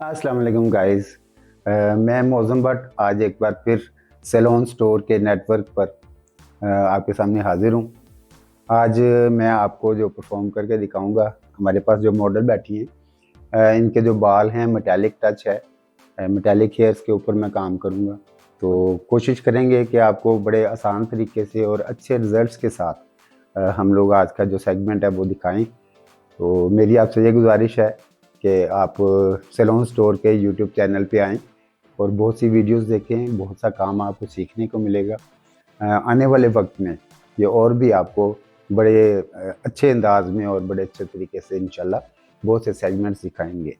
अस्सलाम वालेकुम गाइस। मैं मौज़म भट्ट आज एक बार फिर सेलोन स्टोर के नेटवर्क पर आपके सामने हाजिर हूँ। आज मैं आपको जो परफॉर्म करके दिखाऊंगा, हमारे पास जो मॉडल बैठी हैं, इनके जो बाल हैं मेटालिक टच है, मेटालिक हेयर्स के ऊपर मैं काम करूँगा। तो कोशिश करेंगे कि आपको बड़े आसान तरीके से और अच्छे रिजल्ट्स के साथ हम लोग आज का जो सेगमेंट है वो दिखाएं। तो मेरी आपसे ये गुजारिश है कि आप सेलोन स्टोर के यूट्यूब चैनल पे आएँ और बहुत सी वीडियोस देखें, बहुत सा काम आपको सीखने को मिलेगा। आने वाले वक्त में ये और भी आपको बड़े अच्छे अंदाज में और बड़े अच्छे तरीके से इंशाल्लाह बहुत से सेगमेंट्स सिखाएंगे।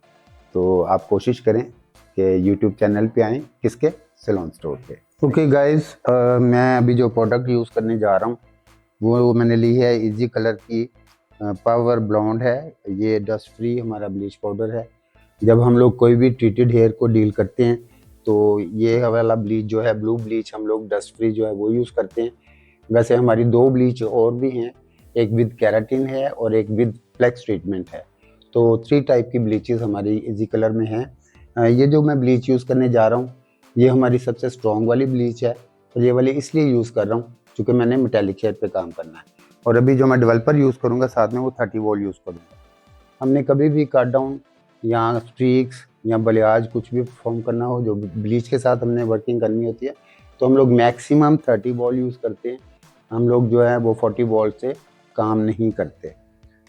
तो आप कोशिश करें कि यूट्यूब चैनल पे आएँ, किसके? सेलोन स्टोर पे। ओके गाइस, मैं अभी जो प्रोडक्ट यूज़ करने जा रहा हूँ वो मैंने ली है इजी कलर की पावर ब्लॉन्ड है। ये डस्ट फ्री हमारा ब्लीच पाउडर है। जब हम लोग कोई भी ट्रीटेड हेयर को डील करते हैं तो ये वाला ब्लीच जो है, ब्लू ब्लीच, हम लोग डस्ट फ्री जो है वो यूज़ करते हैं। वैसे हमारी दो ब्लीच और भी हैं, एक विद केराटिन है और एक विद फ्लेक्स ट्रीटमेंट है। तो 3 टाइप की ब्लीचेस हमारी इजी कलर में हैं। ये जो मैं ब्लीच यूज़ करने जा रहा हूँ ये हमारी सबसे स्ट्रॉन्ग वाली ब्लीच है और ये वाली इसलिए यूज़ कर रहा हूँ क्योंकि मैंने मेटालिक हेयर पे काम करना है। और अभी जो मैं डेवलपर यूज़ करूँगा साथ में वो 30 वोल्ट यूज़ करूँगा। हमने कभी भी कट डाउन या स्ट्रीक्स या बलियाज कुछ भी परफॉर्म करना हो, जो ब्लीच के साथ हमने वर्किंग करनी होती है, तो हम लोग मैक्सिमम 30 वोल्ट यूज़ करते हैं। हम लोग जो है वो 40 वोल्ट से काम नहीं करते।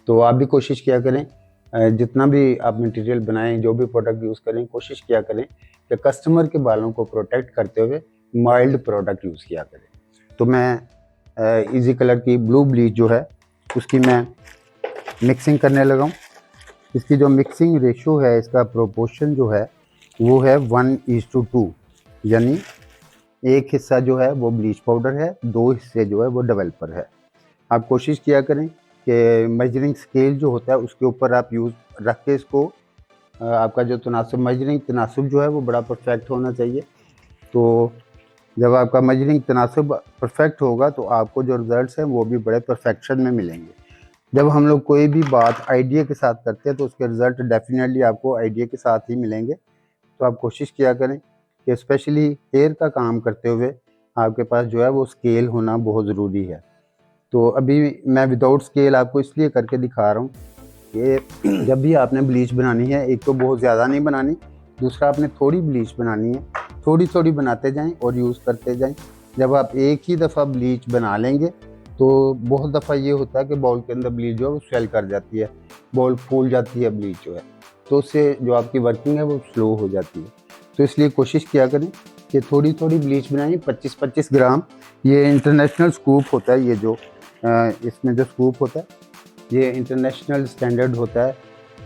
तो आप भी कोशिश किया करें, जितना भी आप मटेरियल बनाएं, जो भी प्रोडक्ट यूज़ करें, कोशिश किया करें कि कस्टमर के बालों को प्रोटेक्ट करते हुए माइल्ड प्रोडक्ट यूज़ किया करें। तो मैं इजी कलर की ब्लू ब्लीच जो है उसकी मैं मिक्सिंग करने लगा हूँ। इसकी जो मिक्सिंग रेशो है, इसका प्रोपोर्शन जो है वो है 1:2, यानी एक हिस्सा जो है वो ब्लीच पाउडर है, 2 हिस्से जो है वो डेवलपर है। आप कोशिश किया करें कि मेजरिंग स्केल जो होता है उसके ऊपर आप यूज़ रख के इसको आपका जो तनासुब, मेजरिंग तनासुब जो है वो बड़ा परफेक्ट होना चाहिए। तो जब आपका मेजरिंग तनासुब परफेक्ट होगा तो आपको जो रिजल्ट्स हैं वो भी बड़े परफेक्शन में मिलेंगे। जब हम लोग कोई भी बात आइडिया के साथ करते हैं तो उसके रिजल्ट डेफिनेटली आपको आइडिया के साथ ही मिलेंगे। तो आप कोशिश किया करें कि स्पेशली हेयर का काम करते हुए आपके पास जो है वो स्केल होना बहुत ज़रूरी है। तो अभी मैं विदाउट स्केल आपको इसलिए करके दिखा रहा हूँ कि जब भी आपने ब्लीच बनानी है, एक तो बहुत ज़्यादा नहीं बनानी, दूसरा आपने थोड़ी ब्लीच बनानी है, थोड़ी थोड़ी बनाते जाएं और यूज़ करते जाएं। जब आप एक ही दफ़ा ब्लीच बना लेंगे तो बहुत दफ़ा ये होता है कि बाउल के अंदर ब्लीच जो है वो स्वेल कर जाती है, बाउल फूल जाती है ब्लीच जो है, तो उससे जो आपकी वर्किंग है वो स्लो हो जाती है। तो इसलिए कोशिश किया करें कि थोड़ी थोड़ी ब्लीच बनाएं, 25-25 ग्राम। ये इंटरनेशनल स्कूप होता है, ये जो इसमें जो स्कूप होता है ये इंटरनेशनल स्टैंडर्ड होता है।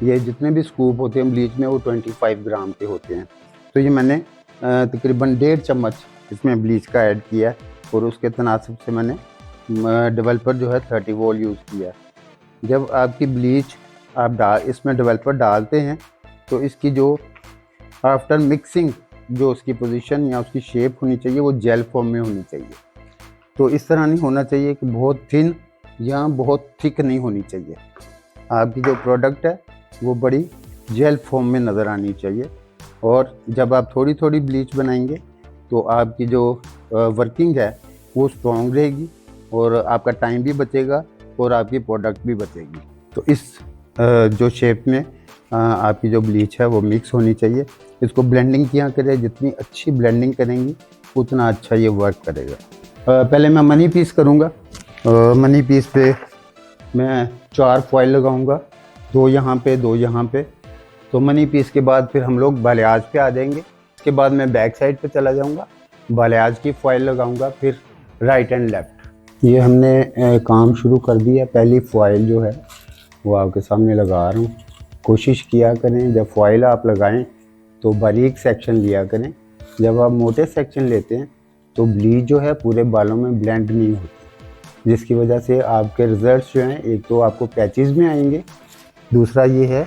ये जितने भी स्कूप होते हैं ब्लीच में वो 25 ग्राम के होते हैं। तो ये मैंने तकरीबन 1.5 चम्मच इसमें ब्लीच का ऐड किया है और उसके तनासब से मैंने डेवलपर जो है 30 वोल्ट यूज़ किया है। जब आपकी ब्लीच आप इसमें डेवलपर डालते हैं तो इसकी जो आफ्टर मिक्सिंग जो उसकी पोजीशन या उसकी शेप होनी चाहिए वो जेल फॉर्म में होनी चाहिए। तो इस तरह नहीं होना चाहिए कि बहुत थिन या बहुत थिक नहीं होनी चाहिए। आपकी जो प्रोडक्ट है वो बड़ी जेल फॉर्म में नज़र आनी चाहिए। और जब आप थोड़ी थोड़ी ब्लीच बनाएंगे तो आपकी जो वर्किंग है वो स्ट्रॉन्ग रहेगी और आपका टाइम भी बचेगा और आपकी प्रोडक्ट भी बचेगी। तो इस जो शेप में आपकी जो ब्लीच है वो मिक्स होनी चाहिए। इसको ब्लेंडिंग किया करें, जितनी अच्छी ब्लेंडिंग करेंगी उतना अच्छा ये वर्क करेगा। पहले मैं मनी पीस करूँगा। मनी पीस पे मैं 4 फॉइल लगाऊंगा, 2 यहाँ पे 2 यहाँ पे। तो मनी पीस के बाद फिर हम लोग बालियाज पे आ जाएंगे। इसके बाद मैं बैक साइड पे चला जाऊंगा, बालियाज की फॉइल लगाऊंगा, फिर राइट एंड लेफ्ट। ये हमने काम शुरू कर दिया। पहली फॉइल जो है वो आपके सामने लगा रहा हूँ। कोशिश किया करें जब फॉइल आप लगाएं तो बारीक सेक्शन लिया करें। जब आप मोटे सेक्शन लेते हैं तो ब्लीच जो है पूरे बालों में ब्लेंड नहीं होती, जिसकी वजह से आपके रिजल्ट्स जो हैं, एक तो आपको पैचेस में आएंगे, दूसरा ये है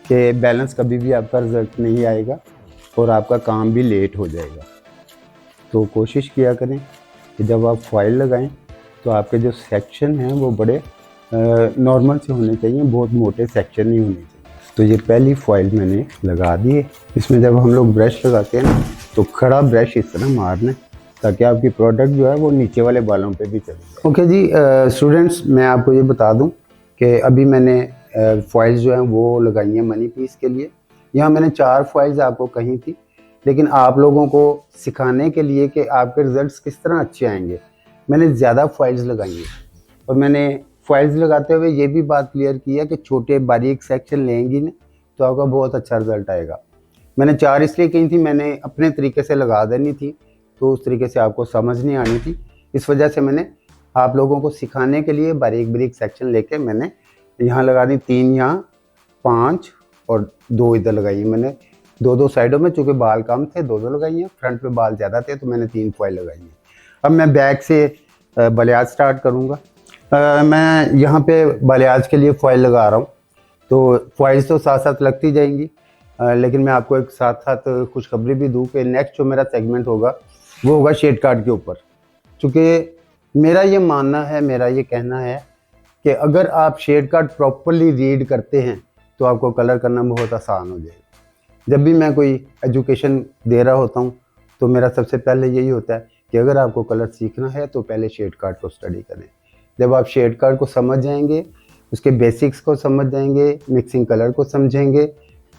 कि बैलेंस कभी भी आपका रिजल्ट नहीं आएगा और आपका काम भी लेट हो जाएगा। तो कोशिश किया करें कि जब आप फॉइल लगाएं तो आपके जो सेक्शन हैं वो बड़े नॉर्मल से होने चाहिए, बहुत मोटे सेक्शन नहीं होने चाहिए। तो ये पहली फॉइल मैंने लगा दी है। इसमें जब हम लोग ब्रश लगाते हैं ना तो खड़ा ब्रश इस तरह मारना है ताकि आपकी प्रोडक्ट जो है वो नीचे वाले बालों पे भी चले। ओके जी स्टूडेंट्स, मैं आपको ये बता दूं कि अभी मैंने फॉइल्स जो हैं वो लगाई हैं मनी पीस के लिए। यहाँ मैंने 4 फॉइल्स आपको कही थी, लेकिन आप लोगों को सिखाने के लिए कि आपके रिजल्ट्स किस तरह अच्छे आएंगे मैंने ज़्यादा फॉइल्स लगाई हैं। और मैंने फॉइल्स लगाते हुए ये भी बात क्लियर की है कि छोटे बारीक सेक्शन लेंगी ना तो आपका बहुत अच्छा रिजल्ट आएगा। मैंने 4 इसलिए कही थी, मैंने अपने तरीके से लगा देनी थी तो उस तरीके से आपको समझ नहीं आनी थी। इस वजह से मैंने आप लोगों को सिखाने के लिए बारीक बारीक सेक्शन लेके मैंने यहाँ लगा दी 3 यहाँ, 5 और 2 इधर लगाई। मैंने 2 साइडों में, चूँकि बाल कम थे 2 लगाई हैं, फ्रंट पे बाल ज़्यादा थे तो मैंने 3 फॉइल लगाई हैं। अब मैं बैक से बालियाज स्टार्ट करूँगा। मैं यहाँ पे बालियाज के लिए फॉइल लगा रहा हूँ, तो फॉइल्स तो साथ साथ लगती जाएंगी, लेकिन मैं आपको एक साथ साथ खुशखबरी भी दूँ कि नेक्स्ट जो मेरा सेगमेंट होगा वो होगा शेड कार्ड के ऊपर। चूँकि मेरा ये मानना है, मेरा ये कहना है कि अगर आप शेड कार्ड प्रॉपरली रीड करते हैं तो आपको कलर करना बहुत आसान हो जाएगा। जब भी मैं कोई एजुकेशन दे रहा होता हूँ तो मेरा सबसे पहले यही होता है कि अगर आपको कलर सीखना है तो पहले शेड कार्ड को स्टडी करें। जब आप शेड कार्ड को समझ जाएंगे, उसके बेसिक्स को समझ जाएंगे, मिक्सिंग कलर को समझेंगे,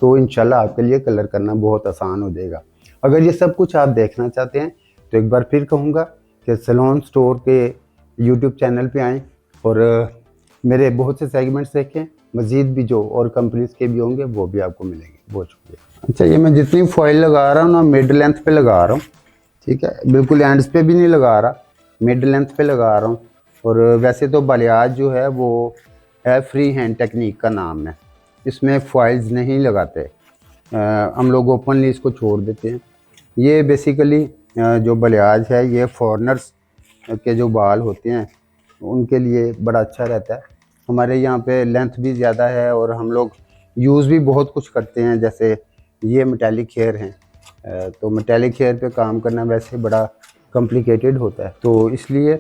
तो इंशाल्लाह आपके लिए कलर करना बहुत आसान हो जाएगा। अगर ये सब कुछ आप देखना चाहते हैं तो एक बार फिर कहूँगा कि सैलून स्टोर के यूट्यूब चैनल पे आएँ और मेरे बहुत से सेगमेंट्स देखें। मज़ीद भी जो और कंपनीज के भी होंगे वो भी आपको मिलेंगे। बहुत शुक्रिया। अच्छा, ये मैं जितनी फॉइल लगा रहा हूँ ना मिड लेंथ पे लगा रहा हूँ, ठीक है, बिल्कुल एंड्स पे भी नहीं लगा रहा, मिड लेंथ पे लगा रहा हूँ। और वैसे तो बालियाज जो है वो है फ्री हैंड टेक्निक का नाम है, इसमें फॉइल्स नहीं लगाते, हम लोग ओपनली इसको छोड़ देते हैं। ये बेसिकली जो बालियाज है ये फॉरेनर्स के जो बाल होते हैं उनके लिए बड़ा अच्छा रहता है। हमारे यहाँ पे लेंथ भी ज़्यादा है और हम लोग यूज़ भी बहुत कुछ करते हैं, जैसे ये मेटालिक हेयर हैं, तो मेटालिक हेयर पे काम करना वैसे बड़ा कॉम्प्लिकेटेड होता है, तो इसलिए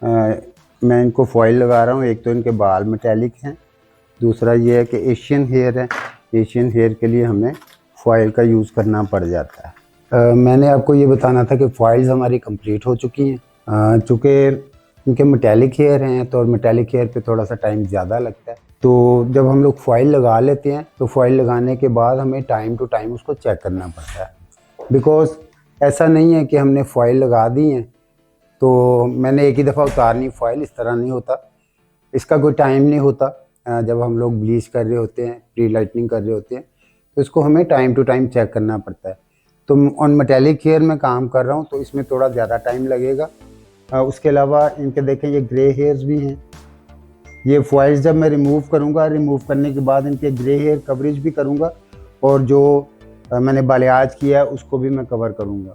मैं इनको फॉइल लगा रहा हूँ। एक तो इनके बाल मेटालिक हैं, दूसरा ये है कि एशियन हेयर है, एशियन हेयर के लिए हमें फॉइल का यूज़ करना पड़ जाता है। मैंने आपको ये बताना था कि फॉइल्स हमारी कंप्लीट हो चुकी हैं। चूँकि इनके मेटालिक हेयर हैं तो मेटालिक हेयर पे थोड़ा सा टाइम ज़्यादा लगता है, तो जब हम लोग फॉइल लगा लेते हैं तो फॉइल लगाने के बाद हमें टाइम टू टाइम उसको चेक करना पड़ता है। बिकॉज़ ऐसा नहीं है कि हमने फॉइल लगा दी है तो मैंने एक ही दफ़ा उतारनी फॉइल, इस तरह नहीं होता। इसका कोई टाइम नहीं होता। जब हम लोग ब्लीच कर रहे होते हैं, प्री लाइटनिंग कर रहे होते हैं, तो इसको हमें टाइम टू टाइम चेक करना पड़ता है। तो ऑन मेटालिक हेयर में काम कर रहा हूँ तो इसमें थोड़ा ज़्यादा टाइम लगेगा। उसके अलावा इनके देखें ये ग्रे हेयर्स भी हैं। ये फॉइल्स जब मैं रिमूव करूँगा, रिमूव करने के बाद इनके ग्रे हेयर कवरेज भी करूँगा और जो मैंने बालियाज किया है उसको भी मैं कवर करूँगा।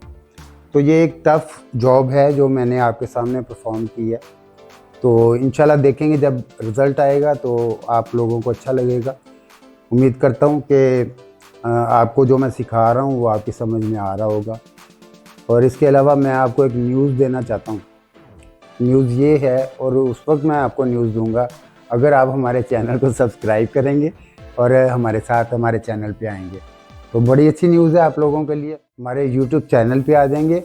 तो ये एक टफ़ जॉब है जो मैंने आपके सामने परफॉर्म की है। तो इंशाल्लाह देखेंगे जब रिज़ल्ट आएगा तो आप लोगों को अच्छा लगेगा। उम्मीद करता हूँ कि आपको जो मैं सिखा रहा हूँ वो आपकी समझ में आ रहा होगा। और इसके अलावा मैं आपको एक न्यूज़ देना चाहता हूँ। न्यूज़ ये है, और उस वक्त मैं आपको न्यूज़ दूँगा अगर आप हमारे चैनल को सब्सक्राइब करेंगे और हमारे साथ हमारे चैनल पे आएंगे। तो बड़ी अच्छी न्यूज़ है आप लोगों के लिए। हमारे यूट्यूब चैनल पे आ जाएंगे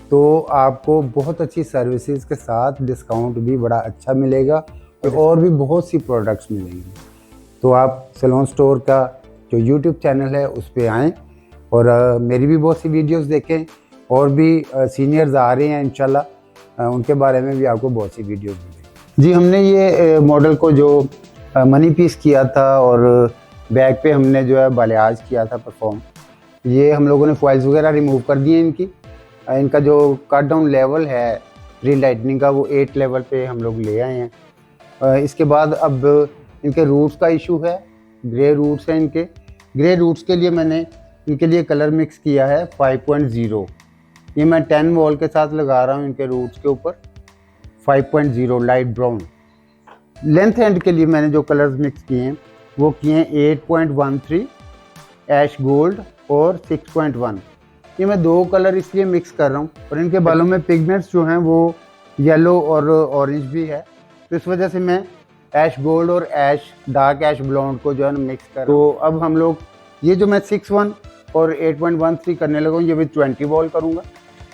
तो आपको बहुत अच्छी सर्विसेज के साथ डिस्काउंट भी बड़ा अच्छा मिलेगा और भी बहुत सी प्रोडक्ट्स मिलेंगी। तो आप सैलून स्टोर का जो यूट्यूब चैनल है उस पर आएँ और मेरी भी बहुत सी वीडियोस देखें। और भी सीनियर्स आ रहे हैं इंशाल्लाह, उनके बारे में भी आपको बहुत सी वीडियोस मिलेंगी। जी, हमने ये मॉडल को जो मनी पीस किया था और बैक पे हमने जो है बालियाज किया था परफॉर्म, ये हम लोगों ने फॉइल्स वगैरह रिमूव कर दिए इनकी। इनका जो कट डाउन लेवल है प्री लाइटनिंग का वो 8 लेवल पे हम लोग ले आए हैं। इसके बाद अब इनके रूट्स का इशू है, ग्रे रूट्स हैं इनके। ग्रे रूट्स के लिए मैंने इनके लिए कलर मिक्स किया है 5.0। ये मैं 10 वॉल के साथ लगा रहा हूँ इनके रूट्स के ऊपर 5.0 लाइट ब्राउन। लेंथ एंड के लिए मैंने जो कलर्स मिक्स किए हैं वो किए हैं 8.13 ऐश गोल्ड और 6.1। ये मैं 2 कलर इसलिए मिक्स कर रहा हूँ और इनके बालों में पिगमेंट्स जो हैं वो येलो और ऑरेंज भी है, तो इस वजह से मैं ऐश गोल्ड और ऐश डार्क ऐश ब्लॉन्ड को जो है ना मिक्स कर। तो अब हम लोग ये जो मैं 6.1 और 8.13 करने लगा हूँ, ये भी 20 बॉल करूँगा।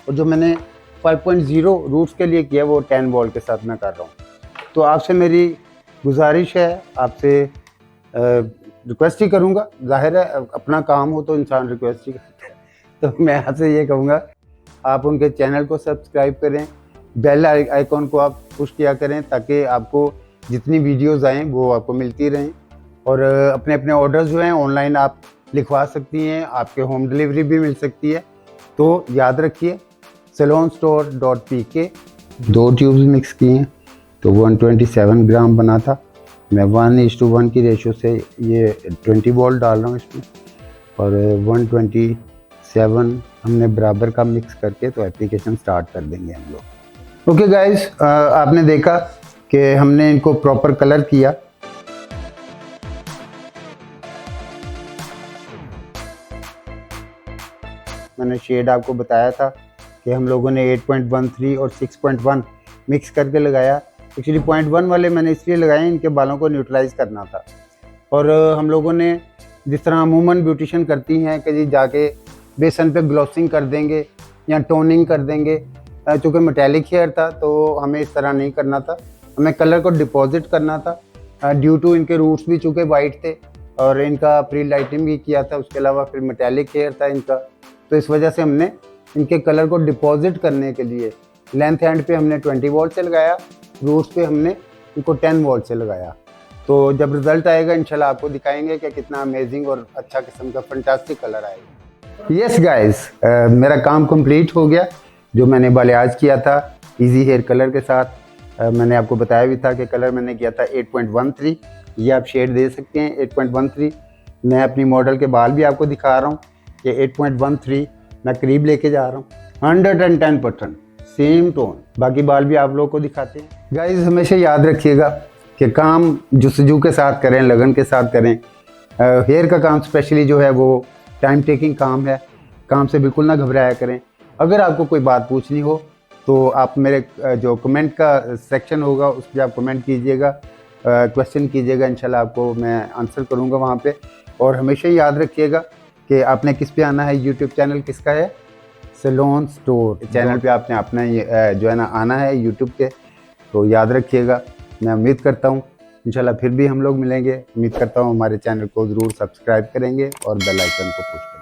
और जो मैंने 5.0 रूट्स के लिए किया वो 10 बॉल के साथ मैं कर रहा हूँ। तो आपसे मेरी गुजारिश है, आपसे रिक्वेस्ट ही करूँगा, जाहिर है अपना काम हो तो इंसान रिक्वेस्ट ही करता है। तो मैं आपसे ये कहूँगा आप उनके चैनल को सब्सक्राइब करें, बेल आइकॉन को आप पुश किया करें ताकि आपको जितनी वीडियोस आएँ वो आपको मिलती रहें। और अपने अपने ऑर्डर्स जो हैं ऑनलाइन आप लिखवा सकती हैं, आपके होम डिलीवरी भी मिल सकती है। तो याद रखिए salonstore.pk। 2 ट्यूब्स मिक्स किए हैं तो 127 ग्राम बना था। मैं 1:1 की रेशो से ये 20 बॉल डाल रहा हूँ इसमें, और 127 हमने बराबर का मिक्स करके तो एप्लीकेशन स्टार्ट कर देंगे हम लोग। ओके गाइस, आपने देखा कि हमने इनको प्रॉपर कलर किया। मैंने शेड आपको बताया था कि हम लोगों ने 8.13 और 6.1 मिक्स करके लगाया। एक्चुअली 0.1 वाले मैंने इसलिए लगाए, इनके बालों को न्यूट्रलाइज करना था। और हम लोगों ने जिस तरह अमूमन ब्यूटिशियन करती हैं कि जी जाके बेसन पे ग्लॉसिंग कर देंगे या टोनिंग कर देंगे, चूँकि मेटेलिक हेयर था तो हमें इस तरह नहीं करना था, हमें कलर को डिपॉजिट करना था। ड्यू टू इनके रूट्स भी चूँकि वाइट थे और इनका प्री लाइटिंग भी किया था, उसके अलावा फिर मेटेलिक हेयर था इनका, तो इस वजह से हमने इनके कलर को डिपॉजिट करने के लिए लेंथ एंड पे हमने 20 वोल्ट से लगाया, रूट्स पे हमने इनको 10 वोल्ट से लगाया। तो जब रिजल्ट आएगा इंशाल्लाह आपको दिखाएंगे कि कितना अमेजिंग और अच्छा किस्म का फंटास्टिक कलर आएगा। यस गाइस, मेरा काम कंप्लीट हो गया। जो मैंने बालियाज किया था इजी हेयर कलर के साथ, मैंने आपको बताया भी था कि कलर मैंने किया था 8.13। ये आप शेड दे सकते हैं 8.13। मैं अपनी मॉडल के बाल भी आपको दिखा रहा हूँ कि 8.13 मैं करीब लेके जा रहा हूँ, 110% सेम टोन। बाकी बाल भी आप लोगों को दिखाते हैं। गाइस हमेशा याद रखिएगा कि काम जुस्तजू के साथ करें, लगन के साथ करें। हेयर का काम स्पेशली जो है वो टाइम टेकिंग काम है, काम से बिल्कुल ना घबराया करें। अगर आपको कोई बात पूछनी हो तो आप मेरे जो कमेंट का सेक्शन होगा उस पर आप कमेंट कीजिएगा, क्वेश्चन कीजिएगा, इंशाल्लाह आपको मैं आंसर करूँगा वहाँ पे। और हमेशा याद रखिएगा कि आपने किस पे आना है, यूट्यूब चैनल किसका है, सैलून स्टोर चैनल पे आपने अपना जो है ना आना है यूट्यूब पे। तो याद रखिएगा, मैं उम्मीद करता हूँ इंशाल्लाह फिर भी हम लोग मिलेंगे। उम्मीद करता हूँ हमारे चैनल को ज़रूर सब्सक्राइब करेंगे और बेल आइकन को पुश करेंगे।